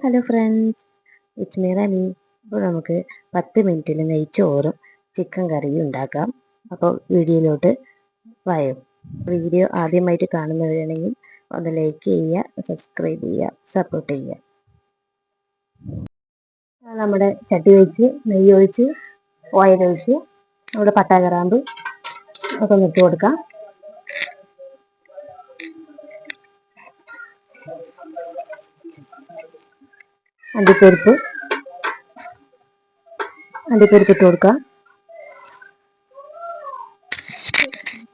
Hello friends, it's me Rami. അപ്പോൾ നമുക്ക് 10 മിനിറ്റിൽ നെയ്ച്ചോറും ചിക്കൻ കറിയും ഉണ്ടാക്കാം. അപ്പോൾ വീഡിയോയിലോട്ട് വായോ. വീഡിയോ ആദ്യമായിട്ട് കാണുന്നവരാണെങ്കിൽ ഒന്ന് ലൈക്ക് ചെയ്യുക, സബ്സ്ക്രൈബ് ചെയ്യുക, സപ്പോർട്ട് ചെയ്യുക. നമ്മുടെ ചട്ടി ഒഴിച്ച് നെയ്യ് ഒഴിച്ച് ഓയിൽ ഒഴിച്ച് നമ്മുടെ പട്ട കറാമ്പ് ഒക്കെ ഒന്ന് ഇട്ട് കൊടുക്കാം. അണ്ടിപ്പരിപ്പ് ഇട്ട് കൊടുക്കാം.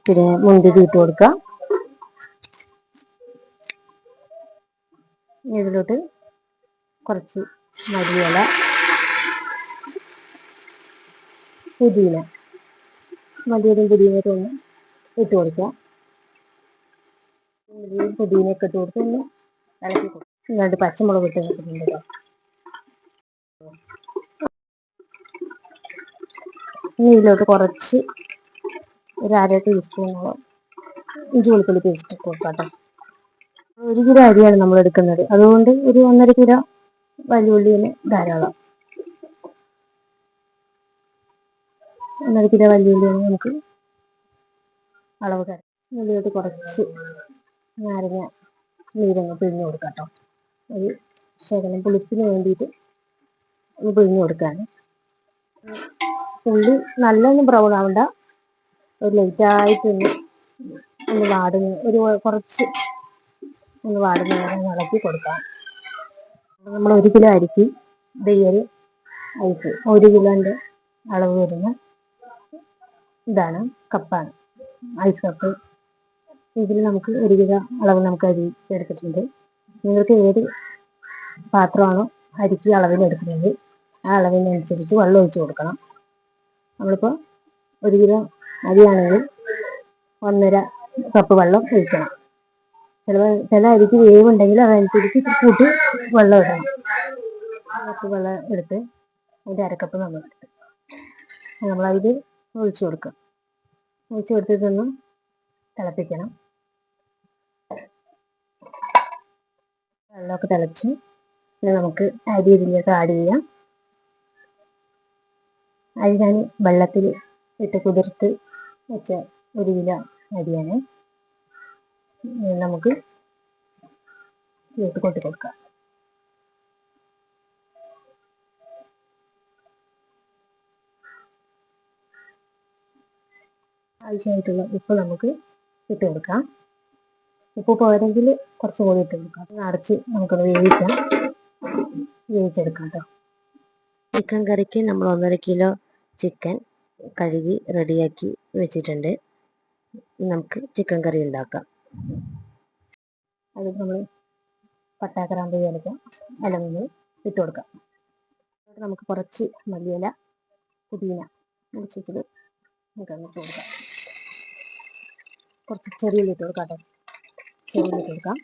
പിന്നെ മുന്തിരി ഇട്ട് കൊടുക്കാം. ഇതിലോട്ട് കുറച്ച് മല്ലിയില, മല്ലിയിലയും പുതിനയൊക്കെ ഒന്ന് ഇട്ട് കൊടുക്കാം. പുതിനയൊക്കെ ഇട്ട് കൊടുത്ത് ഒന്ന് ഇളക്കി കൊടുക്കും. 2 പച്ചമുളക് ഇട്ട് കൊടുക്കുന്നുണ്ട് കേട്ടോ. ഇനി ഇതിലോട്ട് കുറച്ച് ഒരു 1/2 ടീസ്പൂണോളം ഇഞ്ചി വെളുത്തുള്ളി പേസ്റ്റ് ഇട്ട് കൊടുക്കാം കേട്ടോ. 1 കിലോ അരിയാണ് നമ്മൾ എടുക്കുന്നത്, അതുകൊണ്ട് ഒരു 1.5 കിലോ വലിയ ഉള്ളിന് ധാരാളം. 1.5 കിലോ വലിയ ഉള്ളിന് നമുക്ക് അളവ് തരാം. ഇതിലോട്ട് കുറച്ച് നാരങ്ങ നീരങ്ങ് പിഴിഞ്ഞ് കൊടുക്കാം കേട്ടോ. ഒരു ശകലം പുളിപ്പിന് വേണ്ടിയിട്ട് ഒന്ന് പിഴിഞ്ഞ് കൊടുക്കാണ്. ഉള്ളി നല്ലൊന്നും ബ്രൗൺ ആവണ്ട, ഒരു ലൈറ്റായിട്ട് ഒന്ന് വാടുന്ന കുറച്ച് ഒന്ന് വാടുന്ന നേരം ഇളക്കി കൊടുക്കാം. നമ്മൾ 1 കിലോ അരിക്ക് ഒരു ഐസ് 1 കിലോൻ്റെ അളവ് വരുന്ന ഇതാണ് കപ്പാണ്, ഐസ് കപ്പ്. ഇതിൽ നമുക്ക് 1 കിലോ അളവ് നമുക്ക് അരി എടുത്തിട്ടുണ്ട്. നിങ്ങൾക്ക് ഏത് പാത്രമാണോ അരിക്ക് അളവിൽ എടുക്കുന്നത് ആ അളവിനനുസരിച്ച് വെള്ളം ഒഴിച്ച് കൊടുക്കണം. നമ്മളിപ്പോൾ 1 കിലോ അരിയാണെങ്കിൽ 1.5 കപ്പ് വെള്ളം ഒഴിക്കണം. ചില അരിക്ക് വേവുണ്ടെങ്കിൽ അതനുസരിച്ച് കൂട്ടി വെള്ളം ഇടണം. കപ്പ് വെള്ളം എടുത്ത് അതിൻ്റെ 1/2 കപ്പ് നമ്മളതിൽ ഒഴിച്ചു കൊടുക്കുക. ഒഴിച്ചു കൊടുത്തിട്ടൊന്ന് തിളപ്പിക്കണം. വെള്ളമൊക്കെ തിളച്ച് പിന്നെ നമുക്ക് അരി ഇതിലേക്ക് ആഡ് ചെയ്യാം. അരി ഞാൻ വെള്ളത്തിൽ ഇട്ട് കുതിർത്ത് വെച്ച 1 കിലോ അരിയാണ്. നമുക്ക് ഇതിലേക്ക് കൊട്ടി കൊടുക്കാം. ആവശ്യമായിട്ടുള്ള ഉപ്പ് നമുക്ക് ഇട്ട് കൊടുക്കാം. ഉപ്പ് പോരെങ്കിൽ കുറച്ച് കൂടി ഇട്ട് കൊടുക്കാം. അടച്ച് നമുക്കത് വേവിച്ചെടുക്കാം കേട്ടോ. ചിക്കൻ കറിക്ക് നമ്മൾ 1.5 കിലോ ചിക്കൻ കഴുകി റെഡിയാക്കി വെച്ചിട്ടുണ്ട്. നമുക്ക് ചിക്കൻ കറി ഉണ്ടാക്കാം. അത് നമ്മൾ പട്ട കറാമ്പ് ഏലക്ക എല്ലാം ഇട്ട് കൊടുക്കാം. നമുക്ക് കുറച്ച് മല്ലിയില, പുതിന മുറിച്ചിട്ട് നമുക്കങ്ങ് ഇട്ട് കൊടുക്കാം. കുറച്ച് ചെറിയ ഉള്ളി ഇട്ട് കൊടുക്കാം കേട്ടോ. ചെറിയ ഉള്ളി ഇട്ട് കൊടുക്കാം.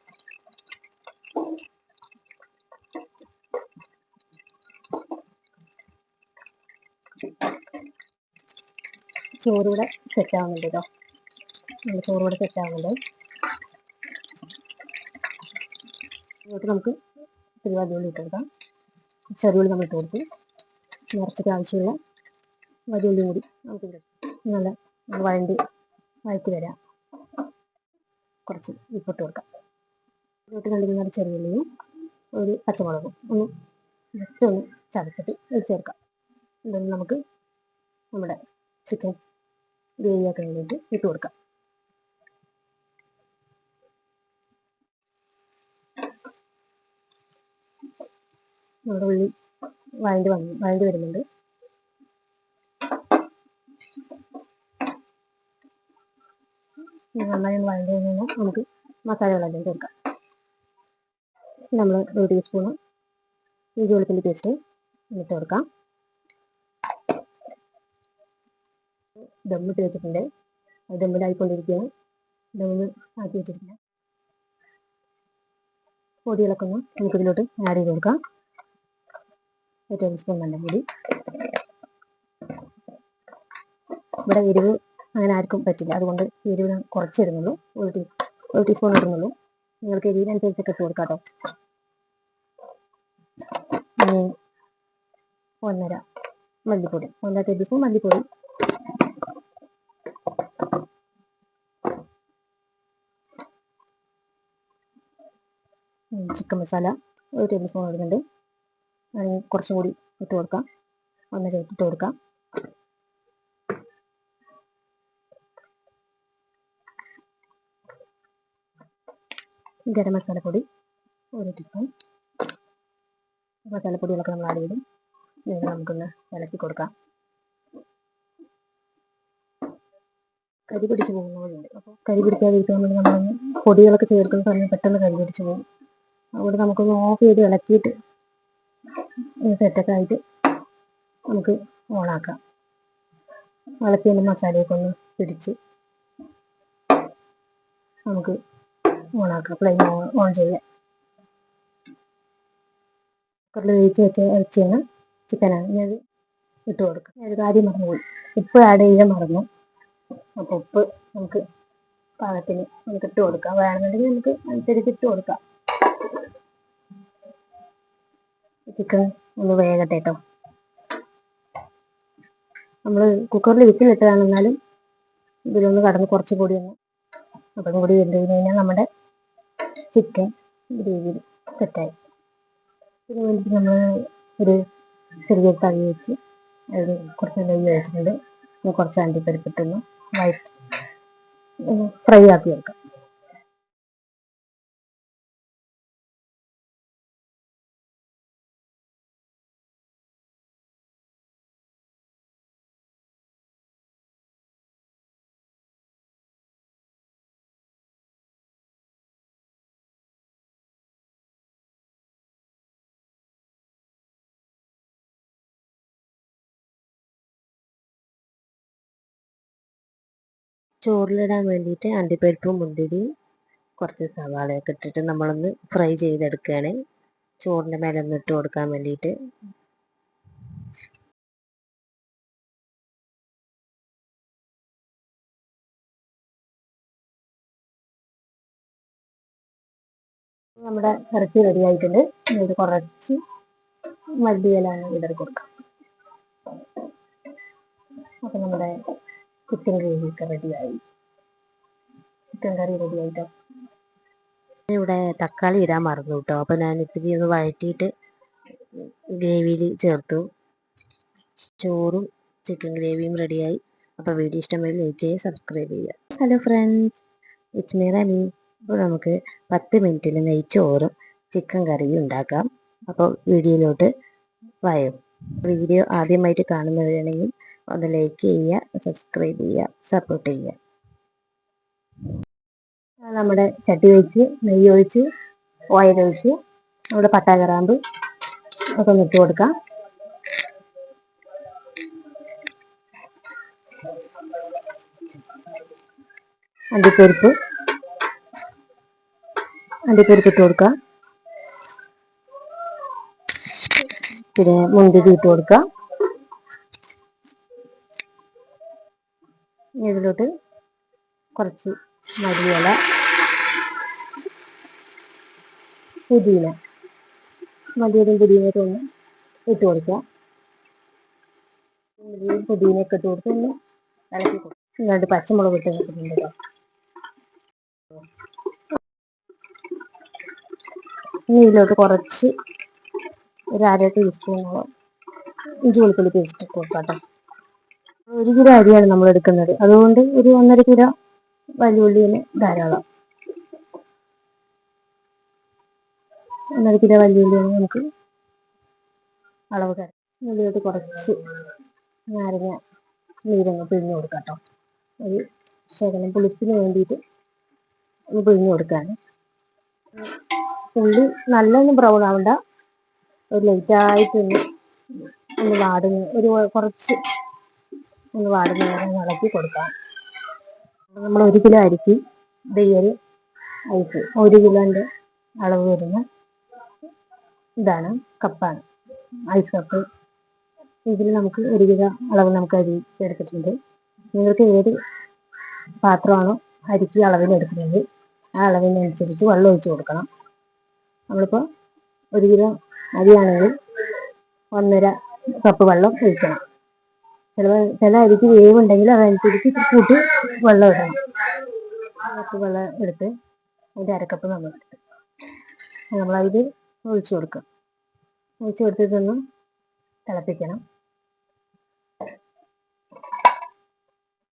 ചോറൂടെ സെറ്റാവുന്നുണ്ട് കേട്ടോ. ചോറൂടെ സെറ്റാവുന്നുണ്ട്. ഇങ്ങോട്ട് നമുക്ക് ഇത്തിരി വലിയ ഉള്ളി ഇട്ട് കൊടുക്കാം. ചെറിയ ഉള്ളി നമ്മൾ ഇട്ട് കൊടുത്ത് നിറച്ചിട്ട് ആവശ്യമുള്ള വലിയ ഉള്ളിയും കൂടി നമുക്ക് നല്ല വഴറ്റി വരാം. കുറച്ച് ഉപ്പിട്ട് കൊടുക്കാം. ഇങ്ങോട്ട് കണ്ടിരുന്ന ചെറിയ ഉള്ളിയും ഒരു പച്ചമുളകും ജസ്റ്റ് ഒന്ന് ചതച്ചിട്ട് ചേർക്കാം. ഇതൊന്ന് നമുക്ക് നമ്മുടെ ചിക്കൻ ഗ്രേവിയാക്കാൻ വേണ്ടിയിട്ട് ഇട്ട് കൊടുക്കാം. നമ്മുടെ ഉള്ളി വഴണ്ടി വരുന്നുണ്ട്. നന്നായി ഒന്ന് വഴണ്ടി കഴിഞ്ഞാൽ നമുക്ക് മസാലകളെല്ലാം ചേർക്കാം. നമ്മൾ 1 ടീസ്പൂണ് ഇഞ്ചി വെളുത്തുള്ളി പേസ്റ്റ് ഇട്ട് കൊടുക്കാം. ദമ്മിട്ട് വെച്ചിട്ടുണ്ട്, ദമ്മിലായിക്കൊണ്ടിരിക്കുകയാണ്. ദമ്മ് ആക്കി വെച്ചിട്ടുണ്ട്. പൊടികളൊക്കെ ഒന്ന് നമുക്കിതിലോട്ട് ആഡ് ചെയ്ത് കൊടുക്കാം. 1 ടേബിൾ സ്പൂൺ മഞ്ഞൾപ്പൊടി. ഇവിടെ എരിവ് അങ്ങനെ ആർക്കും പറ്റില്ല, അതുകൊണ്ട് എരിവ് കുറച്ചിടുന്നുള്ളൂ. 1 ടീസ്പൂൺ ഇടുന്നുള്ളൂ. നിങ്ങൾക്ക് എരിവിനനുസരിച്ചൊക്കെ ഇട്ട് കൊടുക്കാം കേട്ടോ. ഒന്നര മല്ലിപ്പൊടി, 1 ടേബിൾ സ്പൂൺ മല്ലിപ്പൊടി, ചിക്കൻ മസാല 1 ടേബിൾ സ്പൂൺ ഇടുന്നുണ്ട്. കുറച്ചും കൂടി ഇട്ട് കൊടുക്കാം, 1 ഇട്ട് കൊടുക്കാം. ഗരം മസാലപ്പൊടി 1 ടീസ്പൂൺ. മസാലപ്പൊടികളൊക്കെ നമ്മൾ ആഡ് ചെയ്തും നമുക്കൊന്ന് ഇളക്കി കൊടുക്കാം. കരി പിടിച്ച് പോകുന്നതുകൊണ്ട്, അപ്പോൾ കരി പിടിക്കാതിരിക്കാൻ വേണ്ടി നമ്മളൊന്ന് പൊടികളൊക്കെ ചേർക്കുന്ന സമയം പെട്ടെന്ന് കരി പിടിച്ച് പോകും. അതുകൊണ്ട് നമുക്കൊന്ന് ഓഫ് ചെയ്ത് ഇളക്കിയിട്ട് സെറ്റൊക്കെ ആയിട്ട് നമുക്ക് ഓണാക്കാം. ഇളക്കിയൊന്ന് മസാലയൊക്കെ ഒന്ന് പിടിച്ച് നമുക്ക് ഓണാക്കാം. ഫ്ലെയിം ഓൺ ചെയ്യാം. കുക്കറിൽ വെച്ചാണ് ചിക്കനാണ്. ഇനി അത് ഇട്ട് കൊടുക്കാം. ഒരു കാര്യം മറന്നുപോയി, ഉപ്പ് ആഡ് ചെയ്യാൻ മറന്നു. അപ്പോൾ ഉപ്പ് നമുക്ക് പാകത്തിന് നമുക്ക് ഇട്ട് കൊടുക്കാം. വേണമെന്നുണ്ടെങ്കിൽ നമുക്ക് അനുസരിച്ച് ഇട്ട് കൊടുക്കാം. ചിക്കൻ ഒന്ന് വേകട്ടെ കേട്ടോ. നമ്മൾ കുക്കറിൽ വിസിലിട്ടതാണെന്നാലും ഇതിലൊന്ന് കടന്ന് കുറച്ചും കൂടി ഒന്ന് അപ്പം കൂടി വെന്ത് കഴിഞ്ഞാൽ നമ്മുടെ ചിക്കൻ ഗ്രേവി സെറ്റായി. ഇതിന് വേണ്ടിയിട്ട് നമ്മൾ ഒരു ചെറിയ തവി വെച്ച് അതിൽ കുറച്ച് നെയ്യ് ഒഴിച്ചിട്ടുണ്ട്. കുറച്ച് അണ്ടിപ്പരിപ്പിട്ടൊന്ന് ഫ്രൈ ആക്കി വെക്കാം. ചോറിലിടാൻ വേണ്ടിയിട്ട് അണ്ടിപ്പരിപ്പും മുന്തിരിയും കുറച്ച് സവാളയൊക്കെ ഇട്ടിട്ട് നമ്മളൊന്ന് ഫ്രൈ ചെയ്തെടുക്കുകയാണ്. ചോറിൻ്റെ മേലെ ഒന്ന് ഇട്ട് കൊടുക്കാൻ വേണ്ടിയിട്ട്. നമ്മുടെ ഇറച്ചി റെഡി ആയിട്ടുണ്ട്. ഇത് കുറച്ച് മല്ലിയിലാണ് വിതറി കൊടുക്കാം. അപ്പം നമ്മുടെ ചിക്കൻ ഗ്രേവിയൊക്കെ റെഡിയായി. ചിക്കൻ കറി റെഡി ആയിട്ടോ. ഇവിടെ തക്കാളി ഇടാൻ മറന്നു കേട്ടോ. അപ്പോൾ ഞാൻ ഇത്തിരി ഒന്ന് വഴറ്റിയിട്ട് ഗ്രേവിയിൽ ചേർത്തു. ചോറും ചിക്കൻ ഗ്രേവിയും റെഡിയായി. അപ്പോൾ വീഡിയോ ഇഷ്ടമായി ലൈക്ക് ചെയ്യുക, സബ്സ്ക്രൈബ് ചെയ്യുക. Hello friends, it's me Rami. അപ്പോൾ നമുക്ക് 10 മിനിറ്റിൽ നെയ്ച്ചോറും ചിക്കൻ കറിയും ഉണ്ടാക്കാം. അപ്പോൾ വീഡിയോയിലോട്ട് വായോ. വീഡിയോ ആദ്യമായിട്ട് കാണുന്നവരാണെങ്കിൽ ഒന്ന് ലൈക്ക് ചെയ്യുക, സബ്സ്ക്രൈബ് ചെയ്യുക, സപ്പോർട്ട് ചെയ്യുക. നമ്മുടെ ചട്ടി ഒഴിച്ച് നെയ്യ് ഒഴിച്ച് ഓയിൽ ഒഴിച്ച് നമ്മുടെ പട്ട കറാമ്പ് ഒക്കെ ഒന്ന് ഇട്ട് കൊടുക്കാം. അണ്ടിപ്പരിപ്പ് ഇട്ട് കൊടുക്കാം. പിന്നെ മുന്തിരി ഇട്ട് കൊടുക്കാം. ഇതിലോട്ട് കുറച്ച് മല്ലിയില, പുതിന, മല്ലിയിലയും പുതിനയൊക്കെ ഒന്ന് ഇട്ട് കൊടുക്കുക. പുതിനയൊക്കെ ഇട്ട് കൊടുത്ത് ഒന്ന് ഇളക്കി കൊടുക്കും. 2 പച്ചമുളക് ഇട്ട് കൊടുക്കുന്നുണ്ട് കേട്ടോ. ഇനി ഇതിലോട്ട് കുറച്ച് ഒരു 1/2 ടീസ്പൂണോളം ഇഞ്ചി വെളുത്തുള്ളി പേസ്റ്റ് ഇട്ട് കൊടുക്കാം കേട്ടോ. 1 കിലോ അരിയാണ് നമ്മൾ എടുക്കുന്നത്. അതുകൊണ്ട് ഒരു 1.5 കിലോ വലിയുള്ളിന് ധാരാളം. 1.5 കിലോ വലിയുള്ളിയാണ് നമുക്ക് അളവ് തരാം. ഇതിലോട്ട് കുറച്ച് നാരങ്ങ നീരങ്ങ് പിഴിഞ്ഞ് കൊടുക്കാം കേട്ടോ. ഒരു ശകലം പുളിപ്പിന് വേണ്ടിയിട്ട് ഒന്ന് പിഴിഞ്ഞ് കൊടുക്കുകയാണ്. ഉള്ളി നല്ലൊന്നും ബ്രൗൺ ആവണ്ട, ഒരു ലൈറ്റായിട്ടൊന്ന് കുറച്ച് ഒന്ന് വാടുന്ന നേരം ഇളക്കി കൊടുക്കാം. നമ്മൾ 1 കിലോ അരിക്ക് ഈ ഒരു ഐസ് 1 കിലോൻ്റെ അളവ് വരുന്ന ഇതാണ് കപ്പാണ്, ഐസ് കപ്പ്. ഇതിൽ നമുക്ക് 1 കിലോ അളവ് നമുക്ക് അരി എടുത്തിട്ടുണ്ട്. നിങ്ങൾക്ക് ഏത് പാത്രമാണോ അരിക്ക് അളവിലെടുക്കുന്നത് ആ അളവിനനുസരിച്ച് വെള്ളം ഒഴിച്ച് കൊടുക്കണം. നമ്മളിപ്പോൾ 1 കിലോ അരിയാണെങ്കിൽ 1.5 കപ്പ് വെള്ളം ഒഴിക്കണം. ചില അരിക്ക് വേവുണ്ടെങ്കിൽ അതനുസരിച്ച് കൂട്ടി വെള്ളം ഇടണം. കപ്പ് വെള്ളം എടുത്ത് അതിൻ്റെ അരക്കപ്പ് നമ്മളതിൽ ഒഴിച്ചു കൊടുക്കുക. ഒഴിച്ചു കൊടുത്തിട്ടൊന്ന് തിളപ്പിക്കണം.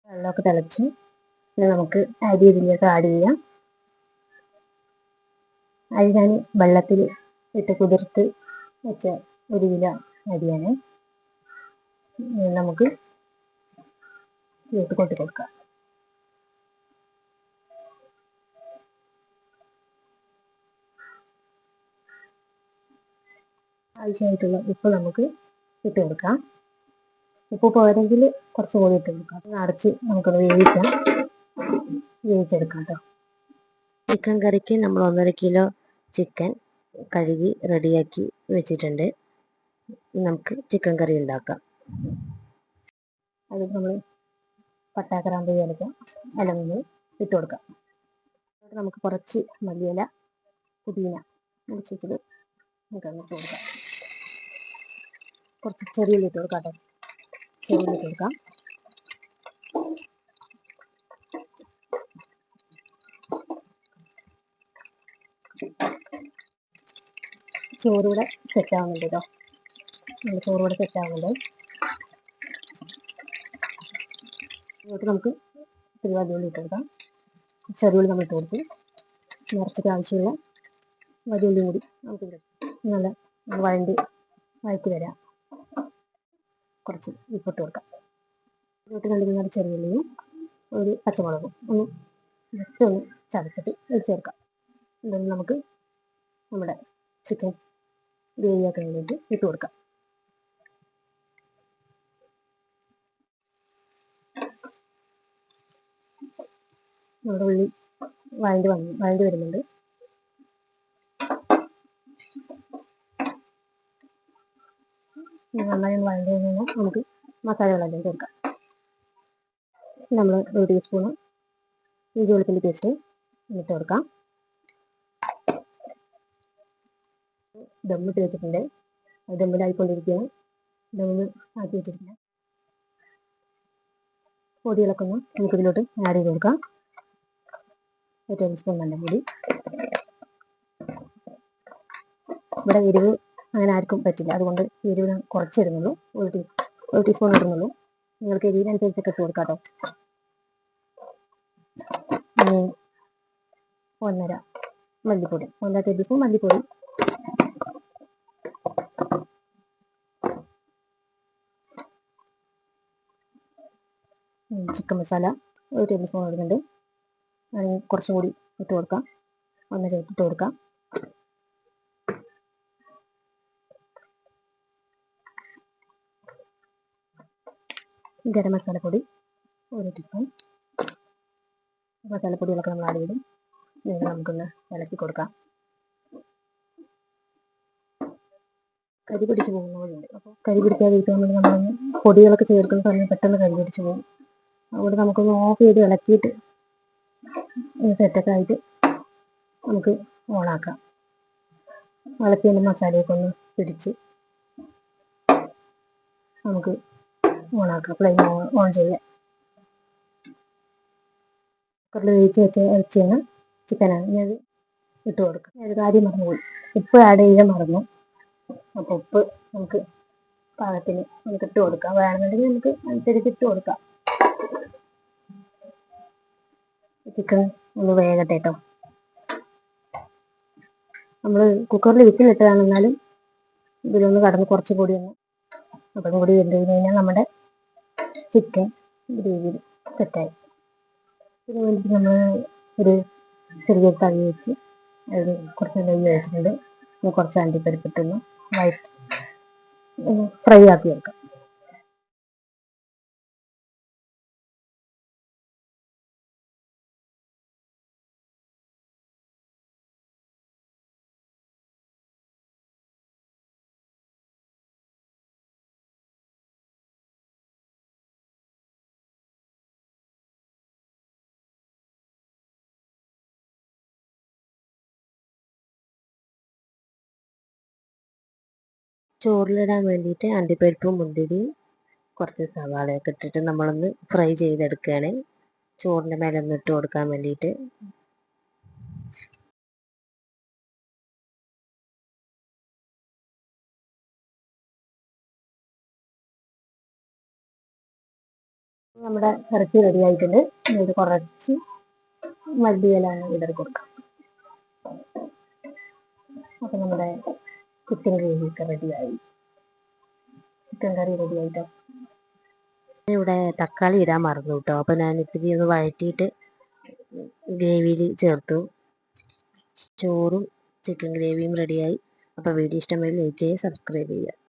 വെള്ളമൊക്കെ തിളച്ച് പിന്നെ നമുക്ക് അരി ഇതിലേക്ക് ആഡ് ചെയ്യാം. അരി ഞാൻ വെള്ളത്തിൽ ഇട്ട് കുതിർത്ത് വെച്ച 1 കിലോ അരിയാണ്. നമുക്ക് കൊട്ടി കൊടുക്കാം. ആവശ്യമായിട്ടുള്ള ഉപ്പ് നമുക്ക് ഇട്ട് കൊടുക്കാം. ഉപ്പ് പോരെങ്കിൽ കുറച്ചും കൂടി ഇട്ട് കൊടുക്കാം. അടച്ച് നമുക്കത് വേവിച്ചെടുക്കാം കേട്ടോ. ചിക്കൻ കറിക്ക് നമ്മൾ 1.5 കിലോ ചിക്കൻ കഴുകി റെഡിയാക്കി വെച്ചിട്ടുണ്ട്. നമുക്ക് ചിക്കൻ കറി ഉണ്ടാക്കാം. അത് നമ്മൾ പട്ട, ഗ്രാമ്പു, ഏലക്ക എല്ലാം ഇട്ട് കൊടുക്കാം. നമുക്ക് കുറച്ച് മല്ലിയില, പുതിന മുറിച്ചിട്ട് നമുക്ക് ഇട്ട് കൊടുക്കാം. കുറച്ച് ചെറിയുള്ളി ഇട്ട് കൊടുക്കാം കേട്ടോ. ചെറിയുള്ളി ഇട്ട് കൊടുക്കാം. ചോറൂടെ സെറ്റാവുന്നുണ്ട് കേട്ടോ. ചോറൂടെ സെറ്റാവുന്നുണ്ട്. ഇങ്ങോട്ട് നമുക്ക് വലിയുള്ളി ഇട്ട് കൊടുക്കാം. ചെറിയുള്ളി നമ്മൾ ഇട്ട് കൊടുത്ത് നിറച്ചിട്ട് ആവശ്യമുള്ള വലിയുള്ളി കൂടി നമുക്ക് നല്ല വഴറ്റി വരാം. കുറച്ച് ഉപ്പിട്ട് കൊടുക്കാം. ഇങ്ങോട്ട് 2 ചെറിയുള്ളിയും 1 പച്ചമുളകും ജസ്റ്റ് ഒന്ന് ചതച്ചിട്ട് ചേർക്കാം. എന്നിട്ട് നമുക്ക് നമ്മുടെ ചിക്കൻ ഗ്രേവിയാക്കാൻ വേണ്ടിയിട്ട് ഇട്ട് കൊടുക്കാം. നമ്മുടെ ഉള്ളി വഴണ്ടി വരുന്നുണ്ട്. നന്നായി വഴണ്ടി കഴിഞ്ഞാൽ നമുക്ക് മസാലകളെല്ലാം ചേർക്കാം. നമ്മൾ 1 ടീസ്പൂണ് ഇഞ്ചി വെളുത്തുള്ളി പേസ്റ്റ് ഇട്ട് കൊടുക്കാം. ദമ്മിട്ട് വെച്ചിട്ടുണ്ട്. അത് ദമ്മിലായിക്കൊണ്ടിരിക്കുകയാണ്. ദമ്മ് ആക്കി വെച്ചിട്ടുണ്ട്. പൊടികളൊക്കെ ഒന്ന് നമുക്കിതിലോട്ട് ആഡ് ചെയ്ത് കൊടുക്കാം. 1 ടേബിൾ സ്പൂൺ മഞ്ഞൾപ്പൊടി. ഇവിടെ എരിവ് അങ്ങനെ ആർക്കും പറ്റില്ല, അതുകൊണ്ട് എരിവ് കുറച്ചിടുന്നുള്ളൂ. 1 ടീസ്പൂൺ ഇടുന്നുള്ളൂ. നിങ്ങൾക്ക് എരിവിനനുസരിച്ചൊക്കെ ഇട്ട് കൊടുക്കാം കേട്ടോ. 1.5 മല്ലിപ്പൊടി, 1 ടേബിൾ സ്പൂൺ മല്ലിപ്പൊടി. ചിക്കൻ മസാല 1 ടേബിൾ സ്പൂൺ ഇടുന്നുണ്ട്. കുറച്ചും കൂടി ഇട്ട് കൊടുക്കാം. 1.5 ഇട്ട് കൊടുക്കാം. ഗരം മസാലപ്പൊടി 1 ടീസ്പൂൺ. മസാലപ്പൊടികളൊക്കെ നമ്മൾ ആഡ് ചെയ്തും നമുക്കൊന്ന് ഇളക്കി കൊടുക്കാം. കരി പിടിച്ച് പോകുന്നവരുണ്ട്. അപ്പോൾ കരി പിടിക്കാതിരിക്കാൻ വേണ്ടി നമ്മളൊന്ന് പൊടികളൊക്കെ ചേർക്കുന്ന സമയം പെട്ടെന്ന് കരി പിടിച്ച് പോകും. അതുകൊണ്ട് നമുക്കൊന്ന് ഓഫ് ചെയ്ത് ഇളക്കിയിട്ട് സെറ്റൊക്കെ ആയിട്ട് നമുക്ക് ഓണാക്കാം. ഇളക്കിയതിൻ്റെ മസാലയൊക്കെ ഒന്ന് പിടിച്ച് നമുക്ക് ഓണാക്കാം. ഫ്ലെയിം ഓൺ ചെയ്യാം. കുക്കറിൽ വേവിച്ച് വെച്ചാണ് ചിക്കനാണ്. ഇനി അത് ഇട്ട് കൊടുക്കാം. ഒരു കാര്യം മറന്നുപോയി, ഉപ്പ് ആഡ് ചെയ്യാൻ മറന്നു. അപ്പോൾ ഉപ്പ് നമുക്ക് പാകത്തിന് നമുക്ക് ഇട്ട് കൊടുക്കാം. വേണമെന്നുണ്ടെങ്കിൽ നമുക്ക് അനുസരിച്ച് ഇട്ട് കൊടുക്കാം. ചിക്കൻ ഒന്ന് വേകട്ടെ കേട്ടോ. നമ്മൾ കുക്കറിൽ വിസിലിട്ടതാണെന്നാലും ഇതിലൊന്ന് കടന്ന് കുറച്ച് കൂടി ഒന്ന് അപ്പം കൂടി വെന്ത് കഴിഞ്ഞാൽ നമ്മുടെ ചിക്കൻ ഗ്രേവി സെറ്റായി. ഇതിന് വേണ്ടിയിട്ട് നമ്മൾ ഒരു ചെറിയ തവി വെച്ച് അതിൽ കുറച്ച് നെയ്യ് ഒഴിച്ചിട്ടുണ്ട്. കുറച്ച് അണ്ടിപ്പരിപ്പിട്ടൊന്ന് ഫ്രൈ ആക്കി വെക്കാം. ചോറിലിടാൻ വേണ്ടിയിട്ട് അണ്ടിപ്പരിപ്പും മുന്തിരിയും കുറച്ച് സവാളയൊക്കെ ഇട്ടിട്ട് നമ്മളൊന്ന് ഫ്രൈ ചെയ്തെടുക്കുകയാണ്. ചോറിൻ്റെ മേലെ ഒന്ന് ഇട്ട് കൊടുക്കാൻ വേണ്ടിയിട്ട്. നമ്മുടെ ഇറച്ചി റെഡി ആയിട്ടുണ്ട്. ഇത് കുറച്ച് മല്ലിയിലാണ് വിതറി കൊടുക്കാം. അപ്പം നമ്മുടെ ചിക്കൻ ഗ്രേവിയൊക്കെ റെഡിയായി. ചിക്കൻ കറി റെഡി ആയിട്ടോ. ഇവിടെ തക്കാളി ഇടാൻ മറന്നു കേട്ടോ. അപ്പം ഞാൻ ഇത്തിരി ഒന്ന് വഴറ്റിയിട്ട് ഗ്രേവിയിൽ ചേർത്തു. ചോറും ചിക്കൻ ഗ്രേവിയും റെഡിയായി. അപ്പോൾ വീഡിയോ ഇഷ്ടമായി ലൈക്ക് ചെയ്യുക, സബ്സ്ക്രൈബ് ചെയ്യുക.